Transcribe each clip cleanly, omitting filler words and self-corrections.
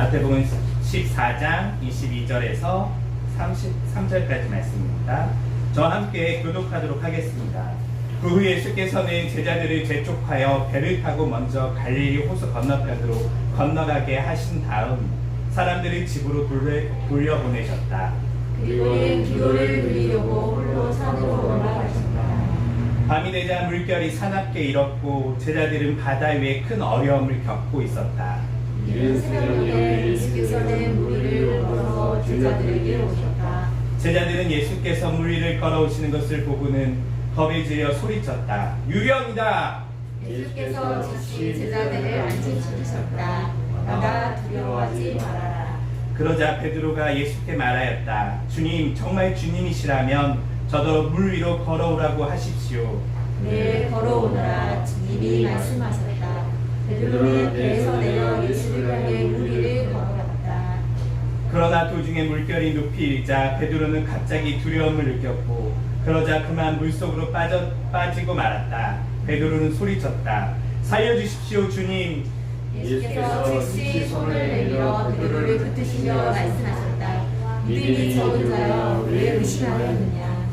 마태복음 14장 22절에서 33절까지 말씀입니다. 저와 함께 교독하도록 하겠습니다. 그 후 예수께서는 제자들을 재촉하여 배를 타고 먼저 갈릴리 호수 건너편으로 건너가게 하신 다음 사람들을 집으로 돌려보내셨다. 그리고는 기도를 드리려고 홀로 산으로 올라가셨다. 밤이 되자 물결이 사납게 일었고 제자들은 바다 위에 큰 어려움을 겪고 있었다. 이른 새벽에 예수께서는 물 위를 걸어서 제자들에게 오셨다. 제자들은 예수께서 물 위를 걸어오시는 것을 보고는 겁에 질려 소리쳤다. 유령이다! 예수께서 즉시 제자들을 안심시키셨다. 나가 두려워하지 말아라. 그러자 베드로가 예수께 말하였다. 주님, 정말 주님이시라면 저도 물 위로 걸어오라고 하십시오. 네, 걸어오너라. 주님이 말씀하셨다. 베드로는 배에서 내려 예수를 향해 물 위를 걸어갔다. 그러나 도중에 물결이 높이 일자 베드로는 갑자기 두려움을 느꼈고 그러자 그만 물속으로 빠지고 말았다. 베드로는 소리쳤다. 살려주십시오, 주님. 예수께서 즉시 손을 내밀어 베드로를 붙드시며 말씀하셨다. 믿음이 적은 자여, 왜 의심하였느냐.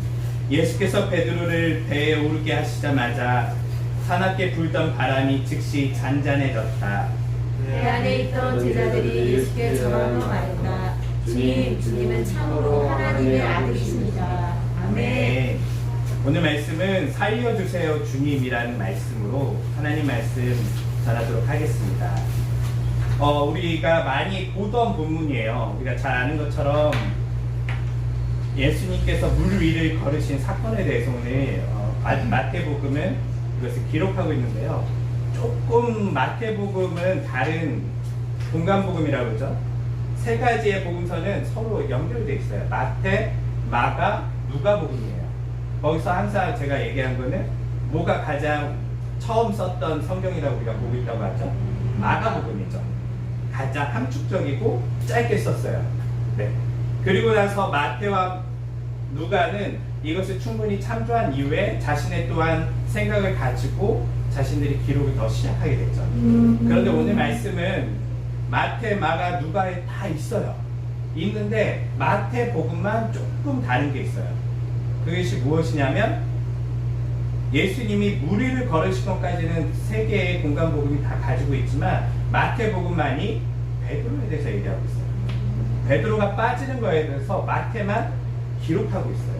예수께서 베드로를 배에 오르게 하시자마자 사납게 불던 바람이 즉시 잔잔해졌다. 배 안에 있던 제자들이 예수께 전하며 말했다. 주님은 참으로 하나님의 아들이십니다. 아멘. 네. 오늘 말씀은 살려주세요 주님이라는 말씀으로 하나님 말씀 전하도록 하겠습니다. 우리가 많이 보던 본문이에요. 우리가 잘 아는 것처럼 예수님께서 물 위를 걸으신 사건에 대해서 오늘 마태복음은 이것을 기록하고 있는데요. 조금 마태복음은 다른 공간복음이라고 그러죠. 세 가지의 복음서는 서로 연결되어 있어요. 마태, 마가, 누가복음이에요. 거기서 항상 제가 얘기한 거는 뭐가 가장 처음 썼던 성경이라고 우리가 보고 있다고 하죠. 마가복음이죠. 가장 함축적이고 짧게 썼어요. 네. 그리고 나서 마태와 누가는 이것을 충분히 참조한 이후에 자신의 또한 생각을 가지고 자신들이 기록을 더 시작하게 됐죠. 그런데 오늘 말씀은 마태, 마가, 누가에 다 있어요. 있는데 마태복음만 조금 다른 게 있어요. 그것이 무엇이냐면 예수님이 물 위를 걸으신 것까지는 세 개의 공간복음이 다 가지고 있지만 마태복음만이 베드로에 대해서 얘기하고 있어요. 베드로가 빠지는 거에 대해서 마태만 기록하고 있어요.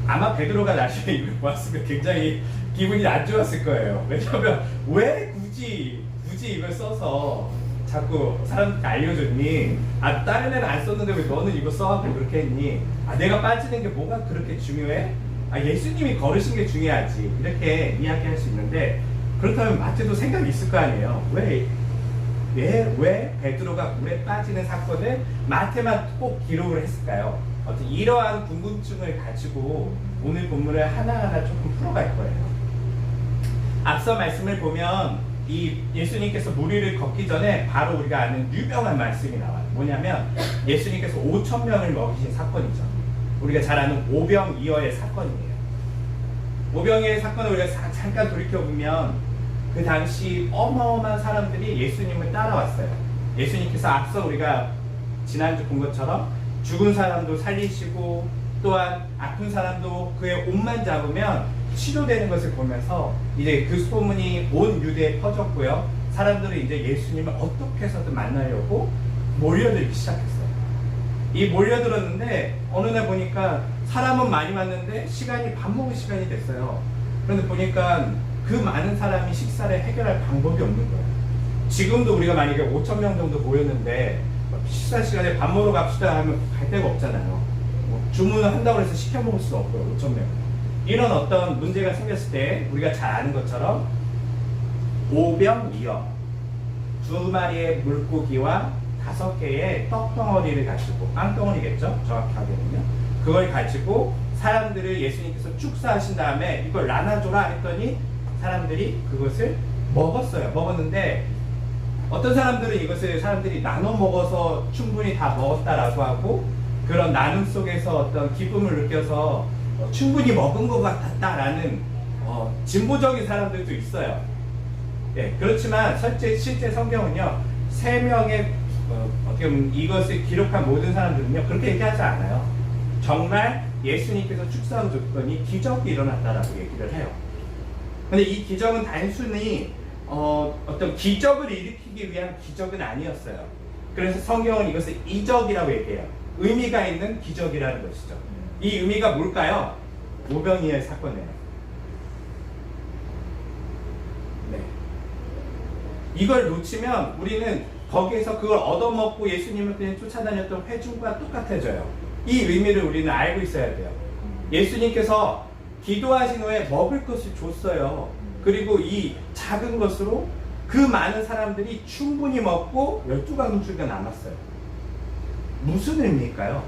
아마 베드로가 나중에 이걸 보았으면 굉장히 기분이 안 좋았을 거예요. 왜냐하면 왜 굳이 이걸 써서 자꾸 사람들한테 알려줬니? 다른 애는 안 썼는데 왜 너는 이거 써갖고 그렇게 했니? 내가 빠지는 게 뭐가 그렇게 중요해? 예수님이 걸으신 게 중요하지. 이렇게 이야기할 수 있는데 그렇다면 마태도 생각이 있을 거 아니에요. 왜 베드로가 물에 빠지는 사건을 마태만 꼭 기록을 했을까요? 이러한 궁금증을 가지고 오늘 본문을 하나하나 조금 풀어갈 거예요. 앞서 말씀을 보면 이 예수님께서 물 위를 걷기 전에 바로 우리가 아는 유명한 말씀이 나와요. 뭐냐면 예수님께서 5,000명을 먹이신 사건이죠. 우리가 잘 아는 오병이어의 사건이에요. 오병이어의 사건을 우리가 잠깐 돌이켜보면 그 당시 어마어마한 사람들이 예수님을 따라왔어요. 예수님께서 앞서 우리가 지난주 본 것처럼 죽은 사람도 살리시고 또한 아픈 사람도 그의 옷만 잡으면 치료되는 것을 보면서 이제 그 소문이 온 유대에 퍼졌고요. 사람들은 이제 예수님을 어떻게 해서든 만나려고 몰려들기 시작했어요. 이 몰려들었는데 어느 날 보니까 사람은 많이 왔는데 시간이 밥 먹을 시간이 됐어요. 그런데 보니까 그 많은 사람이 식사를 해결할 방법이 없는 거예요. 지금도 우리가 만약에 5,000명 정도 모였는데 식사 시간에 밥 먹으러 갑시다 하면 갈 데가 없잖아요. 주문을 한다고 해서 시켜 먹을 수 없고요. 5,000명. 이런 어떤 문제가 생겼을 때 우리가 잘 아는 것처럼 오병이어 2마리의 물고기와 5개의 떡덩어리를 가지고 빵덩어리겠죠? 정확히 하기는요. 그걸 가지고 사람들을 예수님께서 축사하신 다음에 이걸 나눠줘라 했더니 사람들이 그것을 먹었어요. 먹었는데 어떤 사람들은 이것을 사람들이 나눠 먹어서 충분히 다 먹었다라고 하고 그런 나눔 속에서 어떤 기쁨을 느껴서 충분히 먹은 것 같았다라는 진보적인 사람들도 있어요. 예, 그렇지만 실제 성경은요, 3명의 어떻게 보면 이것을 기록한 모든 사람들은요 그렇게 얘기하지 않아요. 정말 예수님께서 축사함 줬더니 기적이 일어났다라고 얘기를 해요. 근데 이 기적은 단순히 어떤 기적을 일으키기 위한 기적은 아니었어요. 그래서 성경은 이것을 이적이라고 얘기해요. 의미가 있는 기적이라는 것이죠. 이 의미가 뭘까요? 오병이의 사건이에요. 네. 이걸 놓치면 우리는 거기에서 그걸 얻어먹고 예수님을 그냥 쫓아다녔던 회중과 똑같아져요. 이 의미를 우리는 알고 있어야 돼요. 예수님께서 기도하신 후에 먹을 것을 줬어요. 그리고 이 작은 것으로 그 많은 사람들이 충분히 먹고 12가문줄가 남았어요. 무슨 의미일까요?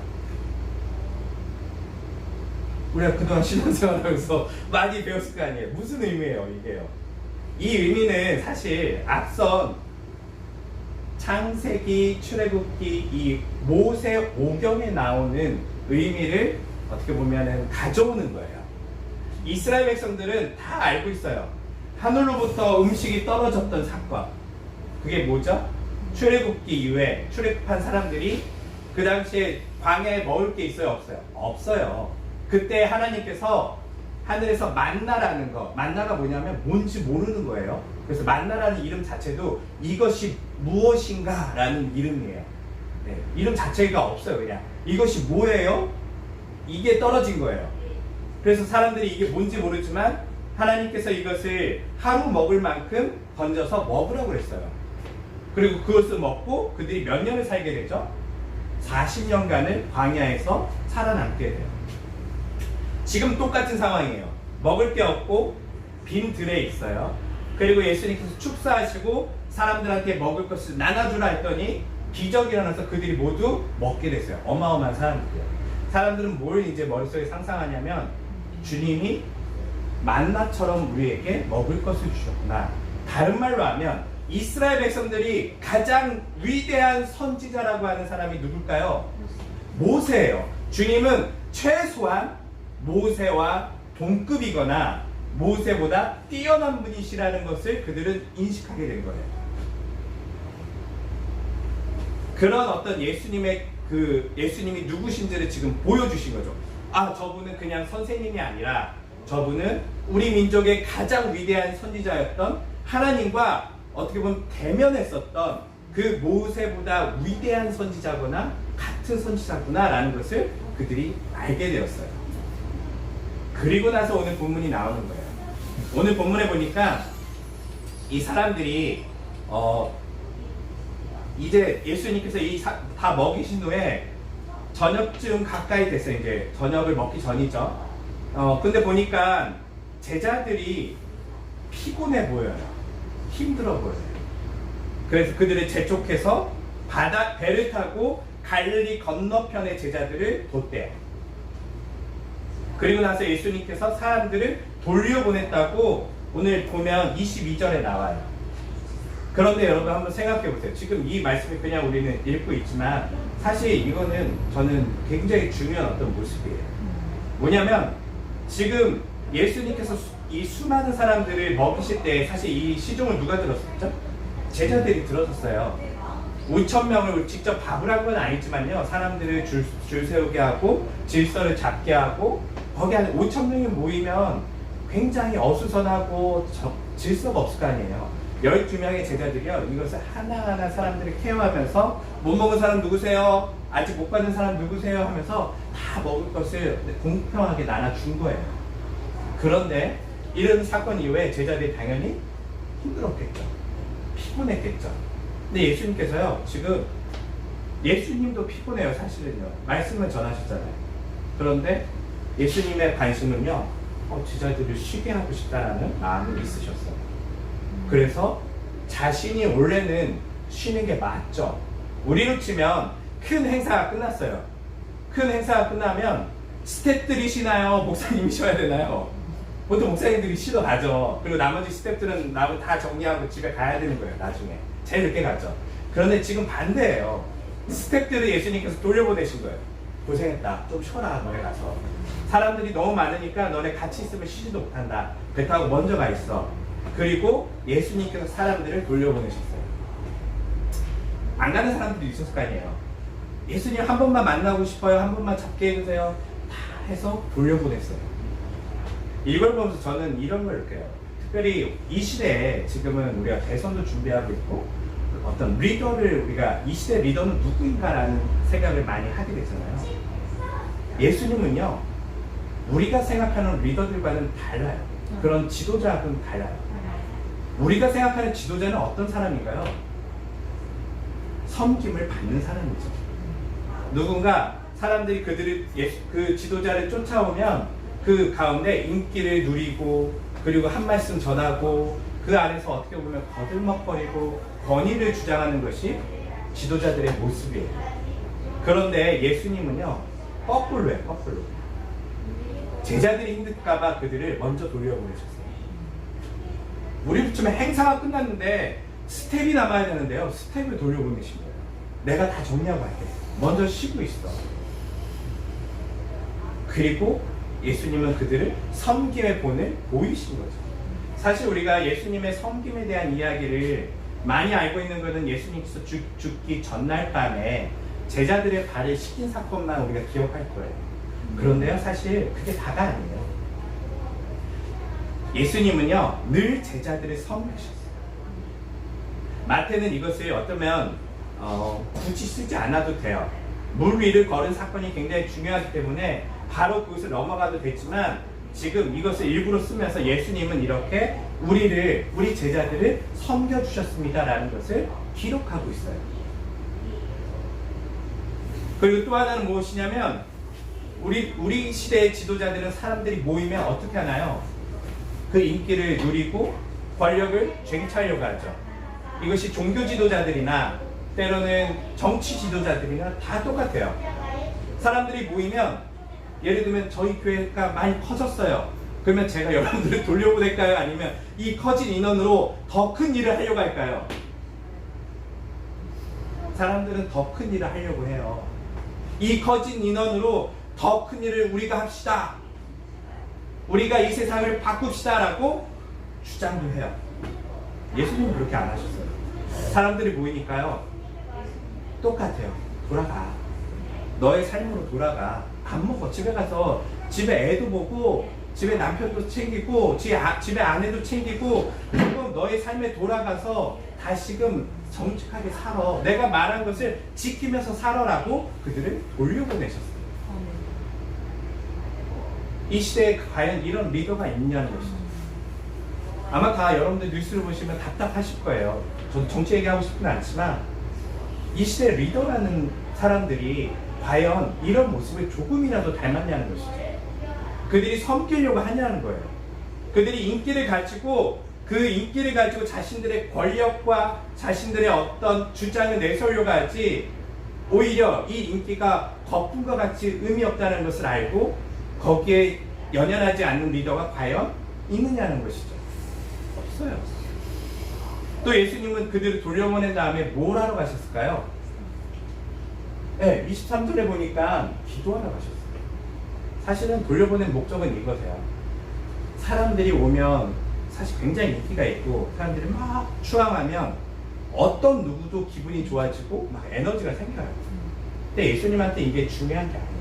우리가 그동안 신앙생활하면서 많이 배웠을 거 아니에요. 무슨 의미예요, 이게요? 이 의미는 사실 앞선 창세기, 출애굽기, 이 모세 오경에 나오는 의미를 어떻게 보면은 가져오는 거예요. 이스라엘 백성들은 다 알고 있어요. 하늘로부터 음식이 떨어졌던 사건. 그게 뭐죠? 출애굽기 이후에 출애굽한 사람들이 그 당시에 광야에 먹을 게 있어요, 없어요? 없어요. 그때 하나님께서 하늘에서 만나라는 거, 만나가 뭐냐면 뭔지 모르는 거예요. 그래서 만나라는 이름 자체도 이것이 무엇인가 라는 이름이에요. 네, 이름 자체가 없어요. 그냥 이것이 뭐예요? 이게 떨어진 거예요. 그래서 사람들이 이게 뭔지 모르지만 하나님께서 이것을 하루 먹을 만큼 던져서 먹으라고 그랬어요. 그리고 그것을 먹고 그들이 몇 년을 살게 되죠? 40년간을 광야에서 살아남게 돼요. 지금 똑같은 상황이에요. 먹을 게 없고 빈 들에 있어요. 그리고 예수님께서 축사하시고 사람들한테 먹을 것을 나눠주라 했더니 기적이 일어나서 그들이 모두 먹게 됐어요. 어마어마한 사람들이에요. 사람들은 뭘 이제 머릿속에 상상하냐면 주님이 만나처럼 우리에게 먹을 것을 주셨구나. 다른 말로 하면 이스라엘 백성들이 가장 위대한 선지자라고 하는 사람이 누굴까요? 모세예요. 주님은 최소한 모세와 동급이거나 모세보다 뛰어난 분이시라는 것을 그들은 인식하게 된 거예요. 그런 어떤 예수님이 누구신지를 지금 보여주신 거죠. 아, 저분은 그냥 선생님이 아니라 저분은 우리 민족의 가장 위대한 선지자였던 하나님과 어떻게 보면 대면했었던 그 모세보다 위대한 선지자거나 같은 선지자구나 라는 것을 그들이 알게 되었어요. 그리고 나서 오늘 본문이 나오는 거예요. 오늘 본문에 보니까 이 사람들이 이제 예수님께서 다 먹이신 후에 저녁쯤 가까이 됐어요. 이제 저녁을 먹기 전이죠. 근데 보니까 제자들이 피곤해 보여요. 힘들어 보여요. 그래서 그들을 재촉해서 배를 타고 갈릴리 건너편의 제자들을 뒀대요. 그리고 나서 예수님께서 사람들을 돌려보냈다고 오늘 보면 22절에 나와요. 그런데 여러분 한번 생각해 보세요. 지금 이 말씀을 그냥 우리는 읽고 있지만 사실 이거는 저는 굉장히 중요한 어떤 모습이에요. 뭐냐면 지금 예수님께서 이 수많은 사람들을 먹이실 때 사실 이 시종을 누가 들었었죠? 제자들이 들었었어요. 5,000명을 직접 밥을 한 건 아니지만요, 사람들을 줄 세우게 하고 질서를 잡게 하고 거기 안에 5,000명이 모이면 굉장히 어수선하고 질서가 없을 거 아니에요. 12명의 제자들이요, 이것을 하나하나 사람들을 케어하면서 못 먹은 사람 누구세요? 아직 못 받은 사람 누구세요? 하면서 다 먹을 것을 공평하게 나눠준 거예요. 그런데 이런 사건 이후에 제자들이 당연히 힘들었겠죠. 피곤했겠죠. 근데 예수님께서요, 지금 예수님도 피곤해요. 사실은요. 말씀을 전하셨잖아요. 그런데 예수님의 관심은요, 제자들을 쉬게 하고 싶다라는 마음이 있으셨어요. 그래서 자신이 원래는 쉬는 게 맞죠. 우리로 치면 큰 행사가 끝났어요. 큰 행사가 끝나면 스태프들이 쉬나요? 목사님이 쉬어야 되나요? 보통 목사님들이 쉬러 가죠. 그리고 나머지 스태프들은 다 정리하고 집에 가야 되는 거예요. 나중에 제일 늦게 가죠. 그런데 지금 반대예요. 스태프들을 예수님께서 돌려보내신 거예요. 고생했다. 좀 쉬어라. 너네 가서. 사람들이 너무 많으니까 너네 같이 있으면 쉬지도 못한다. 배 타고 먼저 가 있어. 그리고 예수님께서 사람들을 돌려보내셨어요. 안 가는 사람들이 있었을 거 아니에요. 예수님 한 번만 만나고 싶어요. 한 번만 잡게 해주세요. 다 해서 돌려보냈어요. 이걸 보면서 저는 이런 걸 느껴요. 특별히 이 시대에 지금은 우리가 대선도 준비하고 있고 어떤 리더를 우리가 이 시대 리더는 누구인가라는 생각을 많이 하게 되잖아요. 예수님은요, 우리가 생각하는 리더들과는 달라요. 그런 지도자하고는 달라요. 우리가 생각하는 지도자는 어떤 사람인가요? 섬김을 받는 사람이죠. 누군가 사람들이 그 지도자를 쫓아오면 그 가운데 인기를 누리고 그리고 한 말씀 전하고 그 안에서 어떻게 보면 거들먹거리고 권위를 주장하는 것이 지도자들의 모습이에요. 그런데 예수님은요, 거꾸로예요. 거꾸로. 제자들이 힘들까봐 그들을 먼저 돌려보내셨어요. 우리 지금 행사가 끝났는데 스텝이 남아야 되는데요, 스텝을 돌려보내신 거예요. 내가 다 정리하고 할게. 먼저 쉬고 있어. 그리고 예수님은 그들을 섬김의 본을 보이신 거죠. 사실 우리가 예수님의 섬김에 대한 이야기를 많이 알고 있는 것은 예수님께서 죽기 전날 밤에 제자들의 발을 씻긴 사건만 우리가 기억할 거예요. 그런데요, 사실 그게 다가 아니에요. 예수님은요, 늘 제자들을 섬기셨어요. 마태는 이것을 어쩌면 굳이 쓰지 않아도 돼요. 물 위를 걸은 사건이 굉장히 중요하기 때문에 바로 그것을 넘어가도 되지만 지금 이것을 일부러 쓰면서 예수님은 이렇게 우리 제자들을 섬겨주셨습니다라는 것을 기록하고 있어요. 그리고 또 하나는 무엇이냐면 우리 시대의 지도자들은 사람들이 모이면 어떻게 하나요? 그 인기를 누리고 권력을 쟁취하려고 하죠. 이것이 종교 지도자들이나 때로는 정치 지도자들이나 다 똑같아요. 사람들이 모이면 예를 들면 저희 교회가 많이 커졌어요. 그러면 제가 여러분들을 돌려보낼까요? 아니면 이 커진 인원으로 더 큰 일을 하려고 할까요? 사람들은 더 큰 일을 하려고 해요. 이 커진 인원으로 더 큰 일을 우리가 합시다. 우리가 이 세상을 바꿉시다 라고 주장도 해요. 예수님은 그렇게 안 하셨어요. 사람들이 모이니까요, 똑같아요. 돌아가. 너의 삶으로 돌아가. 밥 먹어. 집에 가서 집에 애도 보고 집에 남편도 챙기고 집에 아내도 챙기고 지금 너의 삶에 돌아가서 다시금 정직하게 살아. 내가 말한 것을 지키면서 살아라고 그들을 돌려보내셨어요. 이 시대에 과연 이런 리더가 있냐는 것이죠. 아마 다 여러분들 뉴스를 보시면 답답하실 거예요. 저도 정치 얘기하고 싶지는 않지만 이 시대의 리더라는 사람들이 과연 이런 모습을 조금이라도 닮았냐는 것이죠. 그들이 섬기려고 하냐는 거예요. 그들이 인기를 가지고 그 인기를 가지고 자신들의 권력과 자신들의 어떤 주장을 내세우려고 하지, 오히려 이 인기가 거품과 같이 의미 없다는 것을 알고 거기에 연연하지 않는 리더가 과연 있느냐는 것이죠. 없어요. 또 예수님은 그들을 돌려보낸 다음에 뭘 하러 가셨을까요? 네, 23절에 보니까 기도하러 가셨어요. 사실은 돌려보낸 목적은 이거세요. 사람들이 오면 사실 굉장히 인기가 있고 사람들이 막 추앙하면 어떤 누구도 기분이 좋아지고 막 에너지가 생겨요. 근데 예수님한테 이게 중요한 게 아니에요.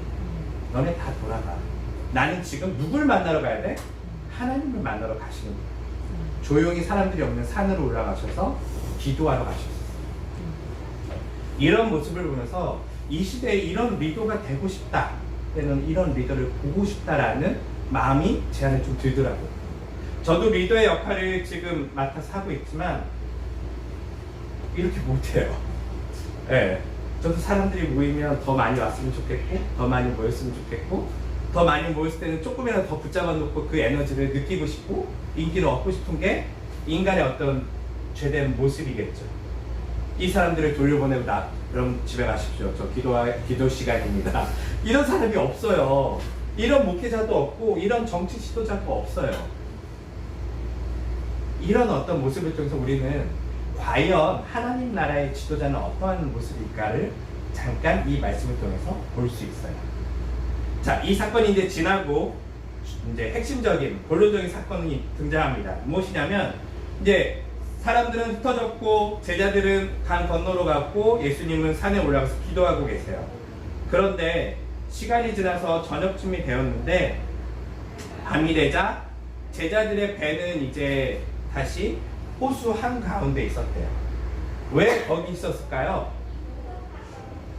너네 다 돌아가. 나는 지금 누굴 만나러 가야 돼? 하나님을 만나러 가시는 거예요. 조용히 사람들이 없는 산으로 올라가셔서 기도하러 가셨어요. 이런 모습을 보면서 이 시대에 이런 리더가 되고 싶다, 때는 이런 리더를 보고 싶다라는 마음이 제 안에 좀 들더라고요. 저도 리더의 역할을 지금 맡아서 하고 있지만 이렇게 못해요. 네. 저도 사람들이 모이면 더 많이 왔으면 좋겠고 더 많이 모였으면 좋겠고 더 많이 모였을 때는 조금이라도 더 붙잡아 놓고 그 에너지를 느끼고 싶고 인기를 얻고 싶은 게 인간의 어떤 죄된 모습이겠죠. 이 사람들을 돌려보내고 그럼 집에 가십시오. 저 기도 시간입니다. 이런 사람이 없어요. 이런 목회자도 없고 이런 정치 지도자도 없어요. 이런 어떤 모습을 통해서 우리는 과연 하나님 나라의 지도자는 어떠한 모습일까를 잠깐 이 말씀을 통해서 볼 수 있어요. 자, 이 사건이 이제 지나고 이제 핵심적인 본론적인 사건이 등장합니다. 무엇이냐면 이제 사람들은 흩어졌고 제자들은 강 건너로 갔고 예수님은 산에 올라가서 기도하고 계세요. 그런데 시간이 지나서 저녁쯤이 되었는데 밤이 되자 제자들의 배는 이제 다시 호수 한가운데 있었대요. 왜 거기 있었을까요?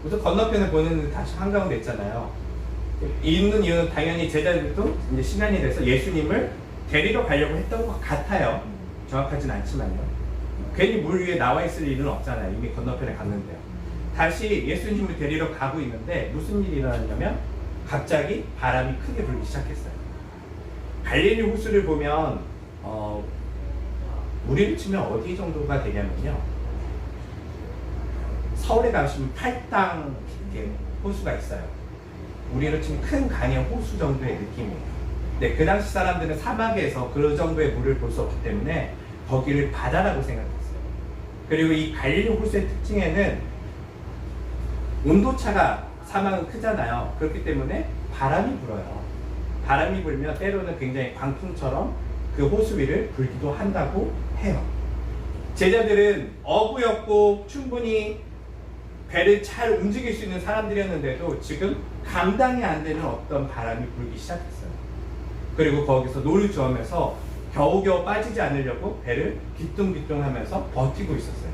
우선 건너편에 보는 다시 한가운데 있잖아요. 있는 이유는 당연히 제자들도 이제 시간이 돼서 예수님을 데리러 가려고 했던 것 같아요. 정확하진 않지만요. 괜히 물 위에 나와 있을 일은 없잖아요. 이미 건너편에 갔는데요. 다시 예수님을 데리러 가고 있는데 무슨 일이 일어났냐면 갑자기 바람이 크게 불기 시작했어요. 갈릴리 호수를 보면 우리를 치면 어디 정도가 되냐면요. 서울에 가시면 팔당 이렇게 호수가 있어요. 우리로 치면 큰 강의 호수 정도의 느낌이에요. 네, 그 당시 사람들은 사막에서 그 정도의 물을 볼 수 없기 때문에 거기를 바다라고 생각했어요. 그리고 이 갈릴리 호수의 특징에는 온도차가 사막은 크잖아요. 그렇기 때문에 바람이 불어요. 바람이 불면 때로는 굉장히 광풍처럼 그 호수 위를 불기도 한다고 해요. 제자들은 어부였고 충분히 배를 잘 움직일 수 있는 사람들이었는데도 지금 감당이 안 되는 어떤 바람이 불기 시작했어요. 그리고 거기서 노를 저으면서 겨우겨우 빠지지 않으려고 배를 기뚱기뚱하면서 버티고 있었어요.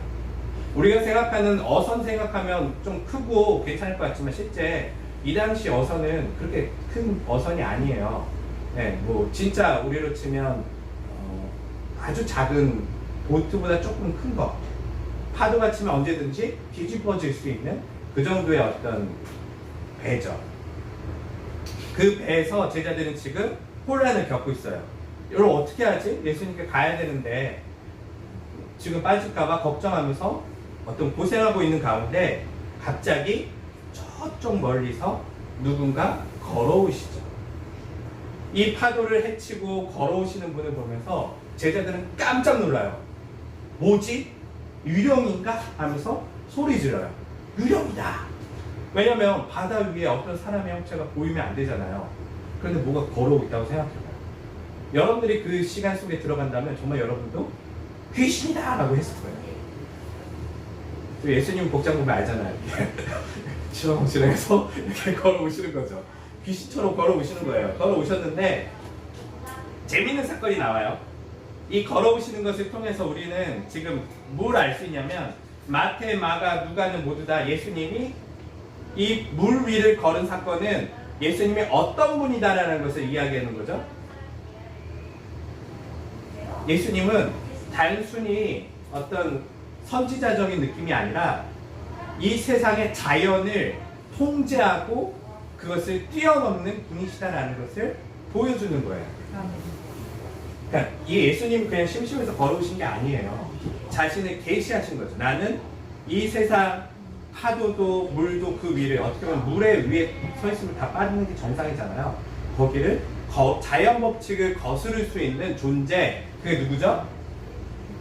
우리가 생각하는 어선 생각하면 좀 크고 괜찮을 것 같지만 실제 이 당시 어선은 그렇게 큰 어선이 아니에요. 네, 뭐 진짜 우리로 치면 아주 작은 보트보다 조금 큰 거, 파도가 치면 언제든지 뒤집어질 수 있는 그 정도의 어떤 배죠. 그 배에서 제자들은 지금 혼란을 겪고 있어요. 이걸 어떻게 하지? 예수님께 가야 되는데 지금 빠질까봐 걱정하면서 어떤 고생하고 있는 가운데 갑자기 저쪽 멀리서 누군가 걸어오시죠. 이 파도를 헤치고 걸어오시는 분을 보면서 제자들은 깜짝 놀라요. 뭐지? 유령인가? 하면서 소리 질러요. 유령이다. 왜냐면 바다 위에 어떤 사람의 형체가 보이면 안 되잖아요. 그런데 뭐가 걸어오고 있다고 생각해봐요. 여러분들이 그 시간 속에 들어간다면 정말 여러분도 귀신이다 라고 했을 거예요. 예수님 복장 보면 알잖아요. 치렁치렁해서 이렇게 걸어오시는 거죠. 귀신처럼 걸어오시는 거예요. 걸어오셨는데 재밌는 사건이 나와요. 이 걸어오시는 것을 통해서 우리는 지금 뭘 알 수 있냐면 마태, 마가, 누가는 모두 다 예수님이 이 물 위를 걸은 사건은 예수님이 어떤 분이다라는 것을 이야기하는 거죠. 예수님은 단순히 어떤 선지자적인 느낌이 아니라 이 세상의 자연을 통제하고 그것을 뛰어넘는 분이시다라는 것을 보여주는 거예요. 그러니까 이 예수님이 그냥 심심해서 걸어오신 게 아니에요. 자신을 계시하신 거죠. 나는 이 세상 파도도 물도 그 위를 어떻게 보면 물에 위에 서 있으면 다 빠지는 게 정상이잖아요. 거기를 자연 법칙을 거스를 수 있는 존재, 그게 누구죠?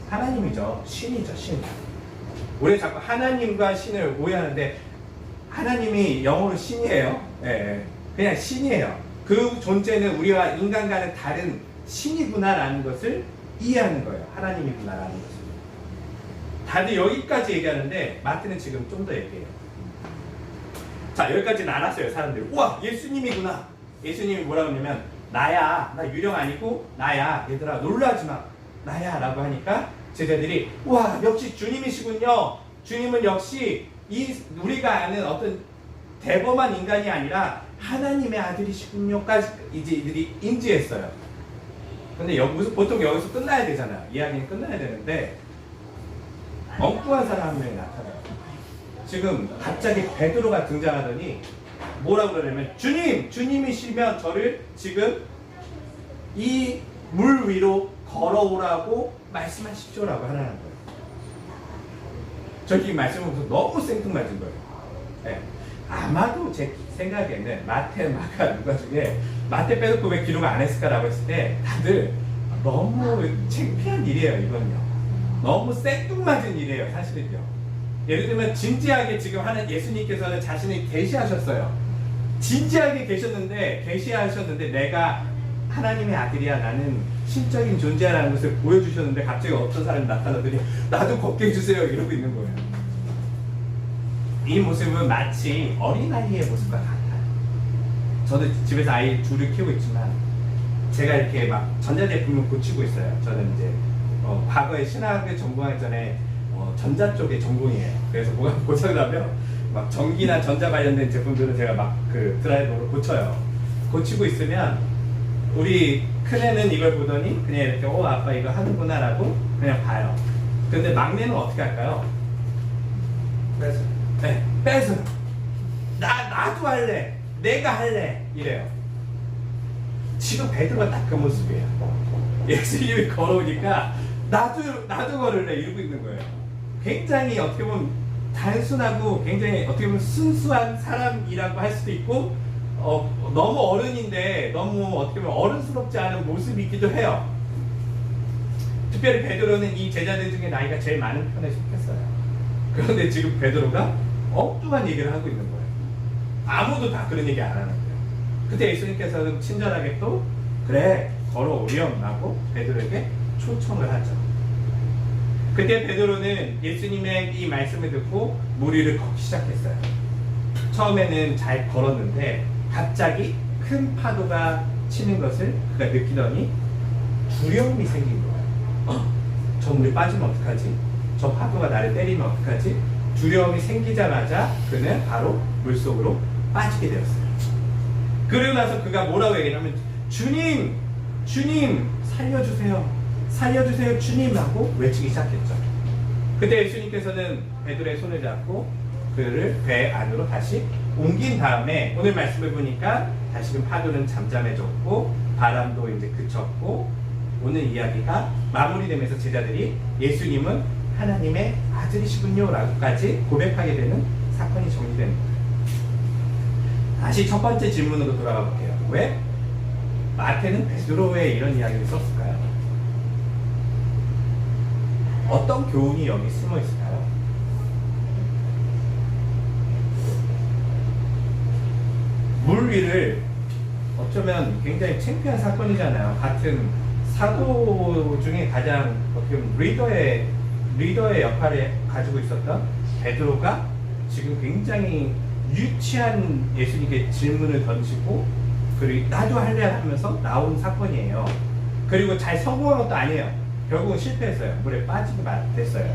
하나님이죠. 신이죠. 신. 우리 자꾸 하나님과 신을 오해하는데 하나님이 영어로 신이에요. 예, 그냥 신이에요. 그 존재는 우리와 인간과는 다른 신이구나라는 것을 이해하는 거예요. 하나님이구나라는 것을. 다들 여기까지 얘기하는데 마태는 지금 좀 더 얘기해요. 자, 여기까지는 알았어요. 사람들이. 우와, 예수님이구나. 예수님이 뭐라고 하냐면 나야. 나 유령 아니고 나야. 얘들아 놀라지 마. 나야 라고 하니까 제자들이 우와, 역시 주님이시군요. 주님은 역시 우리가 아는 어떤 대범한 인간이 아니라 하나님의 아들이시군요까지 이제 이들이 인지했어요. 근데 보통 여기서 끝나야 되잖아요. 이야기는 끝나야 되는데 엉뚱한 사람 한 명이 나타나요. 지금 갑자기 베드로가 등장하더니 뭐라고 그러냐면 주님이시면 저를 지금 이 물 위로 걸어오라고 말씀하십시오라고 하라는 거예요. 저기 말씀을 보면서 너무 생뚱맞은 거예요. 네. 아마도 제 생각에는 마태, 마가, 누가 중에 마태 빼놓고 왜 기록 안 했을까라고 했을 때 다들 너무 창피한 일이에요. 이건요. 너무 생뚱맞은 일이에요. 사실은요. 예를 들면 진지하게 지금 하는 예수님께서는 자신을 계시하셨어요. 진지하게 계시하셨는데 내가 하나님의 아들이야, 나는 신적인 존재라는 것을 보여주셨는데 갑자기 어떤 사람이 나타나더니 나도 걷게 해주세요 이러고 있는 거예요. 이 모습은 마치 어린아이의 모습과 같아요. 저도 집에서 아이 둘을 키우고 있지만 제가 이렇게 막 전자제품을 고치고 있어요. 저는 이제 과거에 신학을 전공하기 전에 전자 쪽의 전공이에요. 그래서 뭐가 고장나면 막 전기나 전자 관련된 제품들은 제가 막 그 드라이버로 고쳐요. 고치고 있으면 우리 큰애는 이걸 보더니 그냥 이렇게 아빠 이거 하는구나 라고 그냥 봐요. 근데 막내는 어떻게 할까요? 뺏어요. 네, 뺏어요. 나도 할래. 내가 할래. 이래요. 지금 베드로가 딱 그 모습이에요. 예수님이 걸어오니까 나도 걸을래 이러고 있는 거예요. 굉장히 어떻게 보면 단순하고 굉장히 어떻게 보면 순수한 사람이라고 할 수도 있고 너무 어른인데 너무 어떻게 보면 어른스럽지 않은 모습이기도 해요. 특별히 베드로는 이 제자들 중에 나이가 제일 많은 편에 속했어요. 그런데 지금 베드로가 엉뚱한 얘기를 하고 있는 거예요. 아무도 다 그런 얘기 안 하는 거예요. 그때 예수님께서는 친절하게 또 그래 걸어오렴 라고 베드로에게 초청을 하죠. 그때 베드로는 예수님의 이 말씀을 듣고 물 위를 걷기 시작했어요. 처음에는 잘 걸었는데 갑자기 큰 파도가 치는 것을 그가 느끼더니 두려움이 생긴 거예요. 저 물에 빠지면 어떡하지? 저 파도가 나를 때리면 어떡하지? 두려움이 생기자마자 그는 바로 물속으로 빠지게 되었어요. 그러고 나서 그가 뭐라고 얘기하냐면 주님! 주님! 살려주세요 주님! 하고 외치기 시작했죠. 그때 예수님께서는 베드로의 손을 잡고 그를 배 안으로 다시 옮긴 다음에 오늘 말씀을 보니까 다시금 파도는 잠잠해졌고 바람도 이제 그쳤고 오늘 이야기가 마무리되면서 제자들이 예수님은 하나님의 아들이시군요 라고까지 고백하게 되는 사건이 정리되는 거예요. 다시 첫 번째 질문으로 돌아가 볼게요. 왜 마태는 베드로의 이런 이야기를 썼을까요? 어떤 교훈이 여기 숨어 있을까요? 물 위를 어쩌면 굉장히 창피한 사건이잖아요. 같은 사도 중에 가장 어떻게 보면 리더의 역할을 가지고 있었던 베드로가 지금 굉장히 유치한 예수님께 질문을 던지고 그리고 나도 할래 하면서 나온 사건이에요. 그리고 잘 성공한 것도 아니에요. 결국은 실패했어요. 물에 빠지게 됐어요.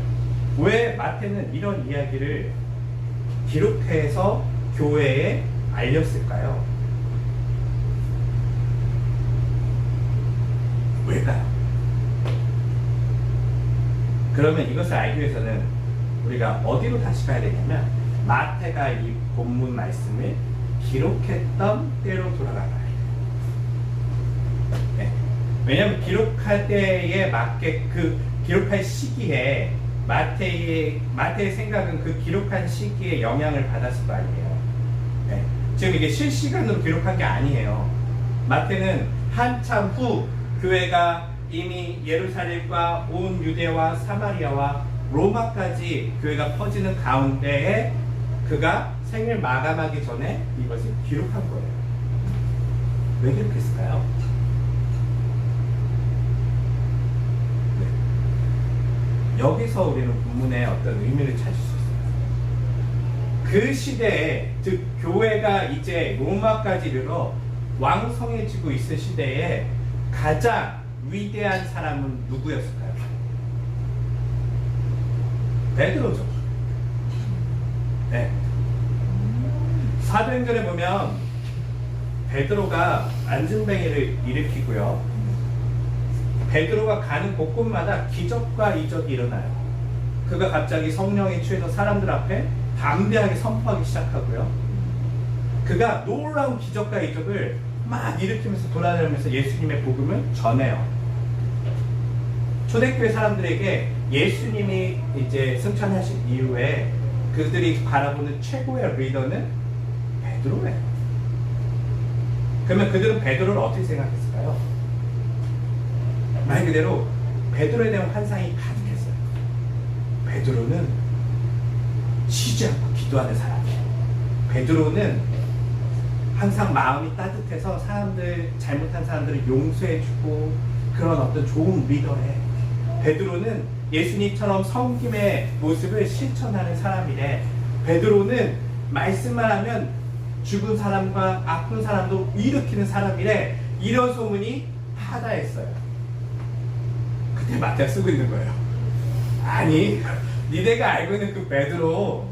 왜 마태는 이런 이야기를 기록해서 교회에 알렸을까요? 왜일까요? 그러면 이것을 알기 위해서는 우리가 어디로 다시 가야 되냐면 마태가 이 본문 말씀을 기록했던 때로 돌아가야 해요. 네. 왜냐하면 기록할 때에 맞게 그 기록할 시기에 마태의 생각은 그 기록한 시기에 영향을 받았을 거 아니에요. 네. 지금 이게 실시간으로 기록한 게 아니에요. 마태는 한참 후 교회가 이미 예루살렘과 온 유대와 사마리아와 로마까지 교회가 퍼지는 가운데에 그가 생을 마감하기 전에 이것을 기록한 거예요. 왜 기록했을까요? 네. 여기서 우리는 본문의 어떤 의미를 찾을 수 있어요. 그 시대에, 즉 교회가 이제 로마까지 이르러 왕성해지고 있을 시대에 가장 위대한 사람은 누구였을까요? 베드로죠. 네. 사도행전에 보면 베드로가 안진뱅이를 일으키고요. 베드로가 가는 곳곳마다 기적과 이적이 일어나요. 그가 갑자기 성령에 취해서 사람들 앞에 담대하게 선포하기 시작하고요. 그가 놀라운 기적과 이적을 막 일으키면서 돌아다니면서 예수님의 복음을 전해요. 초대교회 사람들에게 예수님이 이제 승천하신 이후에 그들이 바라보는 최고의 리더는 베드로예요. 그러면 그들은 베드로를 어떻게 생각했을까요? 말 그대로 베드로에 대한 환상이 가득했어요. 베드로는 쉬지 않고 기도하는 사람이에요. 베드로는 항상 마음이 따뜻해서 잘못한 사람들을 용서해주고 그런 어떤 좋은 리더래. 베드로는 예수님처럼 섬김의 모습을 실천하는 사람이래. 베드로는 말씀만 하면 죽은 사람과 아픈 사람도 일으키는 사람이래. 이런 소문이 하다했어요. 그때 마태가 쓰고 있는 거예요. 아니, 니네가 알고 있는 그 베드로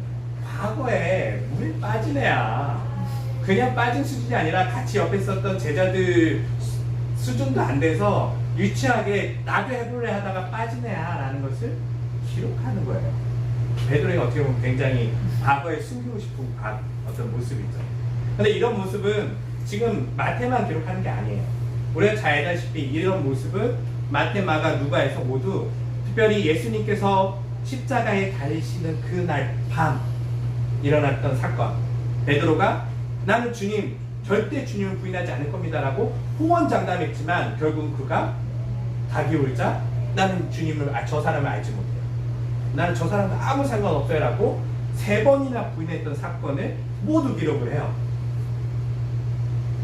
과거에 물에 빠진 애야. 그냥 빠진 수준이 아니라 같이 옆에 있었던 제자들 수준도 안 돼서 유치하게 나도 해볼래 하다가 빠진 애야 라는 것을 기록하는 거예요. 베드로가 어떻게 보면 굉장히 과거에 숨기고 싶은 어떤 모습이죠. 근데 이런 모습은 지금 마태만 기록하는 게 아니에요. 우리가 잘 알다시피 이런 모습은 마태, 마가, 누가에서 모두 특별히 예수님께서 십자가에 달리시는 그날 밤 일어났던 사건. 베드로가 나는 주님, 절대 주님을 부인하지 않을 겁니다 라고 호언장담했지만 결국은 그가 닭이 울자 나는 주님을, 저 사람을 알지 못해요. 나는 저 사람과 아무 상관없어요 라고 3번이나 부인했던 사건을 모두 기록을 해요.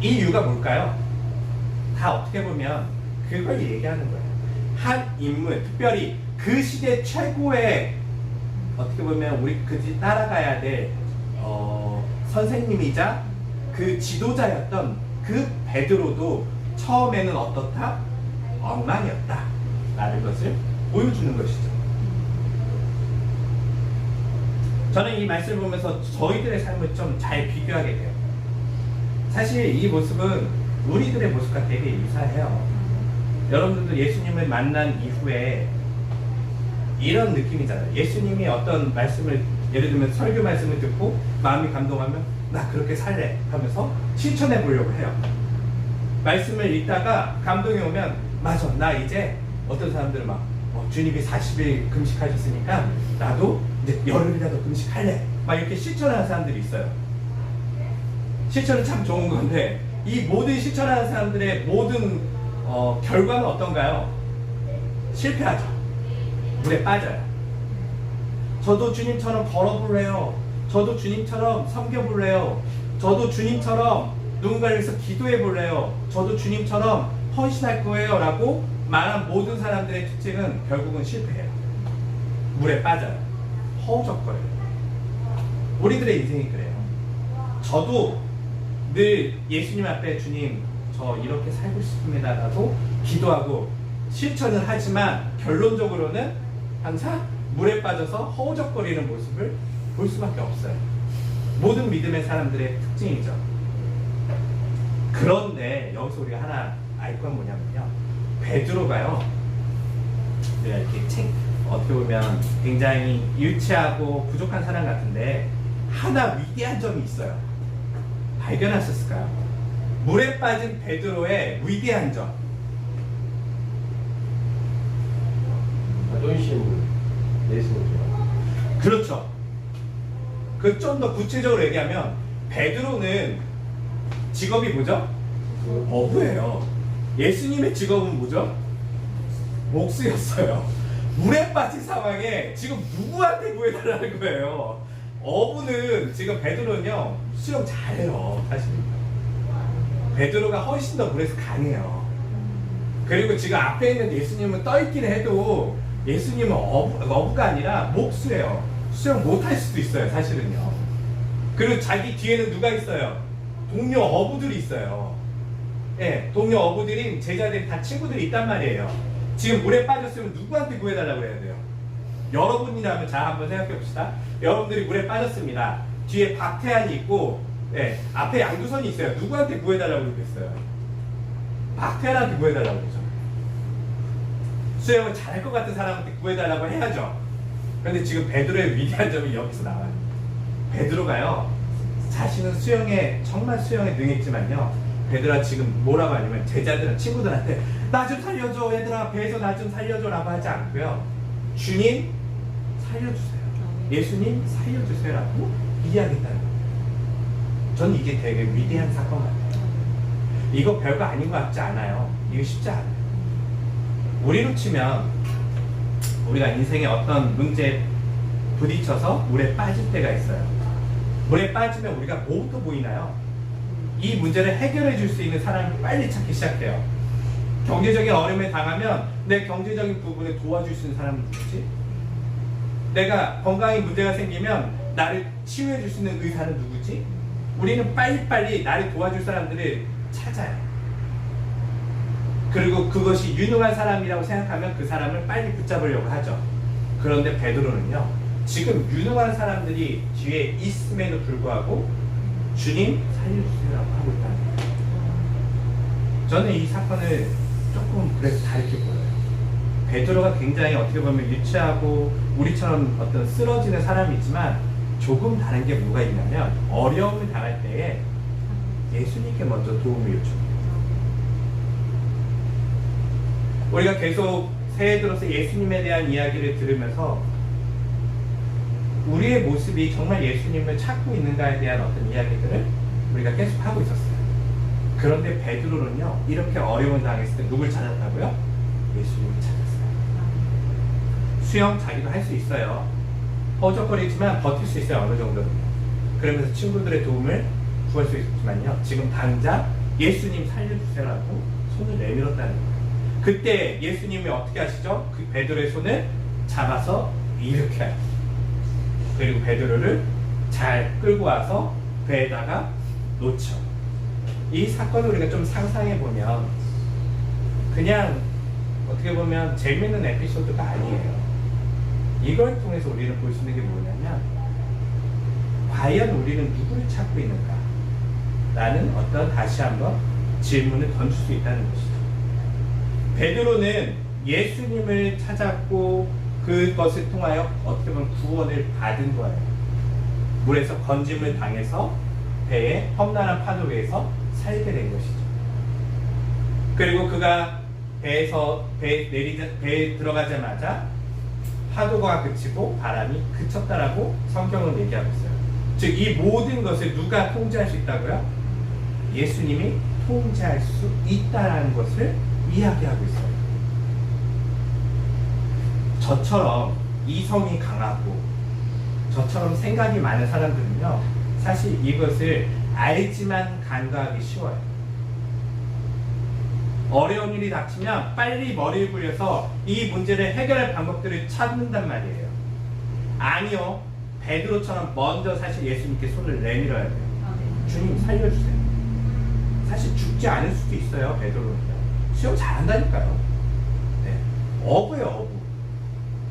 이 이유가 뭘까요? 다 어떻게 보면 그걸 얘기하는 거예요. 한 인물, 특별히 그 시대 최고의 어떻게 보면 우리 그지 따라가야 될 선생님이자 그 지도자였던 그 베드로도 처음에는 어떻다? 엉망이었다 라는 것을 보여주는 것이죠. 저는 이 말씀을 보면서 저희들의 삶을 좀 잘 비교하게 돼요. 사실 이 모습은 우리들의 모습과 되게 유사해요. 여러분들도 예수님을 만난 이후에 이런 느낌이잖아요. 예수님이 어떤 말씀을, 예를 들면 설교 말씀을 듣고 마음이 감동하면 나 그렇게 살래 하면서 실천해 보려고 해요. 말씀을 읽다가 감동이 오면 맞아, 나 이제 어떤 사람들은 막 주님이 40일 금식하셨으니까 나도 이제 열흘이라도 금식할래 막 이렇게 실천하는 사람들이 있어요. 실천은 참 좋은 건데 이 모든 실천하는 사람들의 모든 결과는 어떤가요? 실패하죠. 물에 빠져요. 저도 주님처럼 걸어볼래요. 저도 주님처럼 섬겨볼래요. 저도 주님처럼 누군가를 위해서 기도해볼래요. 저도 주님처럼 헌신할 거예요 라고 말한 모든 사람들의 특징은 결국은 실패해요. 물에 빠져요. 허우적거려요. 우리들의 인생이 그래요. 저도 늘 예수님 앞에 주님 저 이렇게 살고 싶습니다 라고 기도하고 실천을 하지만 결론적으로는 항상 물에 빠져서 허우적거리는 모습을 볼 수밖에 없어요. 모든 믿음의 사람들의 특징이죠. 그런데 여기서 우리가 하나 알 건 뭐냐면요, 베드로가요, 내가 이렇게 어떻게 보면 굉장히 유치하고 부족한 사람 같은데 하나 위대한 점이 있어요. 발견하셨을까요? 물에 빠진 베드로의 위대한 점. 자존심을 내세우죠. 그렇죠. 그 좀 더 구체적으로 얘기하면 베드로는 직업이 뭐죠? 어부예요. 예수님의 직업은 뭐죠? 목수였어요. 물에 빠진 상황에 지금 누구한테 구해달라는 거예요? 어부는 지금 베드로는요 수영 잘해요. 사실 베드로가 훨씬 더 물에서 강해요. 그리고 지금 앞에 있는 예수님은 떠있기는 해도 예수님은 어부가 아니라 목수예요. 수영 못할 수도 있어요. 사실은요. 그리고 자기 뒤에는 누가 있어요? 동료 어부들이 있어요. 예, 동료 어부들인 제자들이 다 친구들이 있단 말이에요. 지금 물에 빠졌으면 누구한테 구해달라고 해야 돼요? 여러분이라면 자 한번 생각해 봅시다. 여러분들이 물에 빠졌습니다. 뒤에 박태환이 있고, 예, 앞에 양두선이 있어요. 누구한테 구해달라고 그랬어요? 박태환한테 구해달라고 그러죠. 수영을 잘할 것 같은 사람한테 구해달라고 해야죠. 그런데 지금 베드로의 위대한 점이 여기서 나와요. 베드로가요, 자신은 정말 수영에 능했지만요, 베드로가 지금 뭐라고 하냐면 제자들은 친구들한테 나 좀 살려줘 얘들아, 배에서 나 좀 살려줘 라고 하지 않고요, 주님 살려주세요, 예수님 살려주세요 라고 이야기했다는 거예요. 저는 이게 되게 위대한 사건 같아요. 이거 별거 아닌 것 같지 않아요? 이거 쉽지 않아요. 우리로 치면 우리가 인생에 어떤 문제에 부딪혀서 물에 빠질 때가 있어요. 물에 빠지면 우리가 뭐부터 보이나요? 이 문제를 해결해 줄 수 있는 사람을 빨리 찾기 시작해요. 경제적인 어려움에 당하면 내 경제적인 부분에 도와줄 수 있는 사람은 누구지? 내가 건강에 문제가 생기면 나를 치유해 줄 수 있는 의사는 누구지? 우리는 빨리빨리 나를 도와줄 사람들을 찾아요. 그리고 그것이 유능한 사람이라고 생각하면 그 사람을 빨리 붙잡으려고 하죠. 그런데 베드로는요, 지금 유능한 사람들이 뒤에 있음에도 불구하고 주님 살려주세요라고 하고 있다는 거예요. 저는 이 사건을 조금 그래서 다르게 보여요. 베드로가 굉장히 어떻게 보면 유치하고 우리처럼 어떤 쓰러지는 사람이지만 조금 다른 게 뭐가 있냐면 어려움을 당할 때에 예수님께 먼저 도움을 요청해요. 우리가 계속 새해 들어서 예수님에 대한 이야기를 들으면서 우리의 모습이 정말 예수님을 찾고 있는가에 대한 어떤 이야기들을 우리가 계속 하고 있었어요. 그런데 베드로는요, 이렇게 어려운 당했을 때 누굴 찾았다고요? 예수님을 찾았어요. 수영 자기도 할 수 있어요. 허적거리지만 버틸 수 있어요, 어느 정도는. 그러면서 친구들의 도움을 구할 수 있지만요, 지금 당장 예수님 살려주세요라고 손을 내밀었다는 거예요. 그때 예수님이 어떻게 하시죠? 그 베드로의 손을 잡아서 이렇게 하죠. 그리고 베드로를 잘 끌고 와서 배에다가 놓죠. 이 사건을 우리가 좀 상상해 보면 그냥 어떻게 보면 재미있는 에피소드가 아니에요. 이걸 통해서 우리는 볼 수 있는 게 뭐냐면 과연 우리는 누구를 찾고 있는가? 라는 어떤 다시 한번 질문을 던질 수 있다는 것이죠. 베드로는 예수님을 찾았고 그것을 통하여 어떻게 보면 구원을 받은 거예요. 물에서 건짐을 당해서 배에 험난한 파도 위에서 살게 된 것이죠. 그리고 그가 배에 들어가자마자 파도가 그치고 바람이 그쳤다라고 성경은 얘기하고 있어요. 즉 이 모든 것을 누가 통제할 수 있다고요? 예수님이 통제할 수 있다라는 것을 이야기하고 있어요. 저처럼 이성이 강하고 저처럼 생각이 많은 사람들은요, 사실 이것을 알지만 간과하기 쉬워요. 어려운 일이 닥치면 빨리 머리를 굴려서 이 문제를 해결할 방법들을 찾는단 말이에요. 아니요, 베드로처럼 먼저 사실 예수님께 손을 내밀어야 돼요. 주님 살려주세요. 사실 죽지 않을 수도 있어요. 베드로는요, 수영 잘한다니까요. 네. 어부예요, 어부.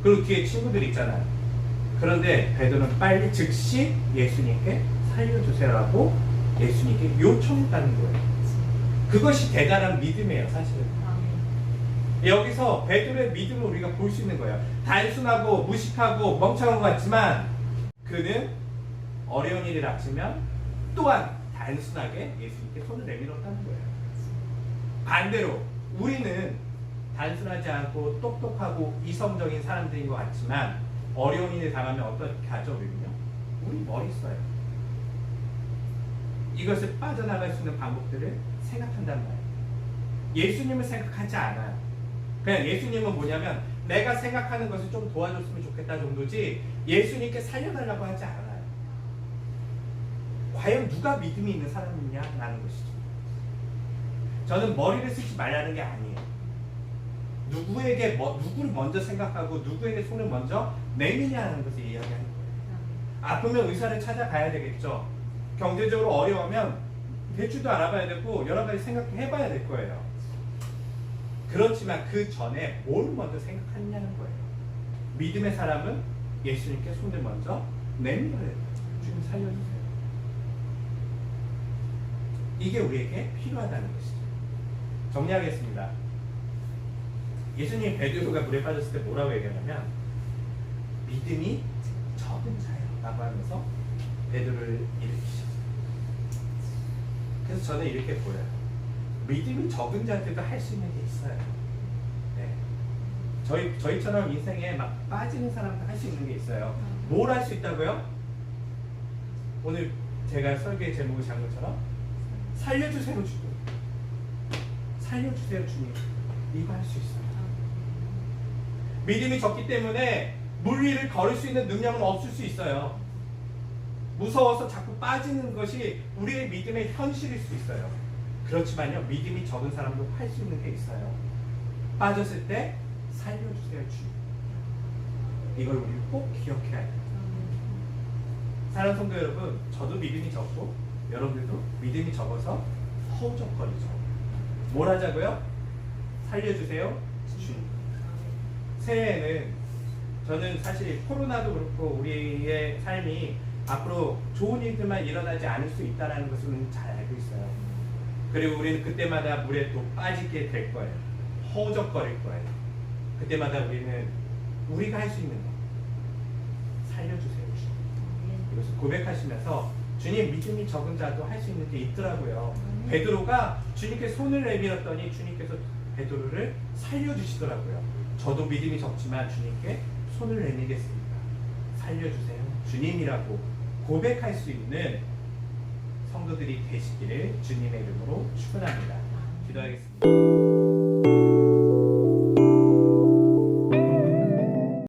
그리고 뒤에 친구들이 있잖아요. 그런데 베드로는 빨리 즉시 예수님께 살려주세요라고 예수님께 요청했다는 거예요. 그것이 대단한 믿음이에요, 사실은. 여기서 베드로의 믿음을 우리가 볼 수 있는 거예요. 단순하고 무식하고 멍청한 것 같지만 그는 어려운 일이 닥치면 또한 단순하게 예수님께 손을 내밀었다는 거예요. 반대로 우리는 단순하지 않고 똑똑하고 이성적인 사람들인 것 같지만 어려운 일을 당하면 어떻게 하죠, 우리는요? 우리 머리 써요. 이것을 빠져나갈 수 있는 방법들을 생각한단 말이에요. 예수님을 생각하지 않아요. 그냥 예수님은 뭐냐면 내가 생각하는 것을 좀 도와줬으면 좋겠다 정도지 예수님께 살려달라고 하지 않아요. 과연 누가 믿음이 있는 사람이냐라는 것이죠. 저는 머리를 쓰지 말라는 게 아니에요. 누구를 먼저 생각하고 누구에게 손을 먼저 내미냐는 것을 이야기하는 거예요. 아프면 의사를 찾아가야 되겠죠. 경제적으로 어려우면 대출도 알아봐야 되고 여러 가지 생각해봐야 될 거예요. 그렇지만 그 전에 뭘 먼저 생각하느냐는 거예요. 믿음의 사람은 예수님께 손을 먼저 내밀어야 돼요. 주님 살려주세요. 이게 우리에게 필요하다는 것이죠. 정리하겠습니다. 예수님이 베드로가 물에 빠졌을 때 뭐라고 얘기하냐면 믿음이 적은 자예요 라고 하면서 베드로를 일으키셨어요. 그래서 저는 이렇게 보여요. 믿음이 적은 자들도 할 수 있는 게 있어요. 네. 저희처럼 인생에 막 빠지는 사람도 할 수 있는 게 있어요. 뭘 할 수 있다고요? 오늘 제가 설계 제목을 잡은 것처럼 살려주세요 주님, 살려주세요 주님, 이거 할 수 있어요. 믿음이 적기 때문에 물 위를 걸을 수 있는 능력은 없을 수 있어요. 무서워서 자꾸 빠지는 것이 우리의 믿음의 현실일 수 있어요. 그렇지만요, 믿음이 적은 사람도 할 수 있는 게 있어요. 빠졌을 때 살려주세요, 주님. 이걸 우리 꼭 기억해야 해요. 사랑하는 성도 여러분, 저도 믿음이 적고 여러분들도 믿음이 적어서 허우적거리죠. 뭘 하자고요? 살려주세요, 주님. 새해에는 저는 사실 코로나도 그렇고 우리의 삶이 앞으로 좋은 일들만 일어나지 않을 수 있다는 것은 잘 알고 있어요. 그리고 우리는 그때마다 물에 또 빠지게 될 거예요. 허우적거릴 거예요. 그때마다 우리는 우리가 할 수 있는 거 살려주세요, 주님. 이것을 고백하시면서 주님, 믿음이 적은 자도 할 수 있는 게 있더라고요. 베드로가 주님께 손을 내밀었더니 주님께서 베드로를 살려주시더라고요. 저도 믿음이 적지만 주님께 손을 내밀겠습니다. 살려주세요, 주님이라고 고백할 수 있는 성도들이 되시기를 주님의 이름으로 축원합니다. 기도하겠습니다.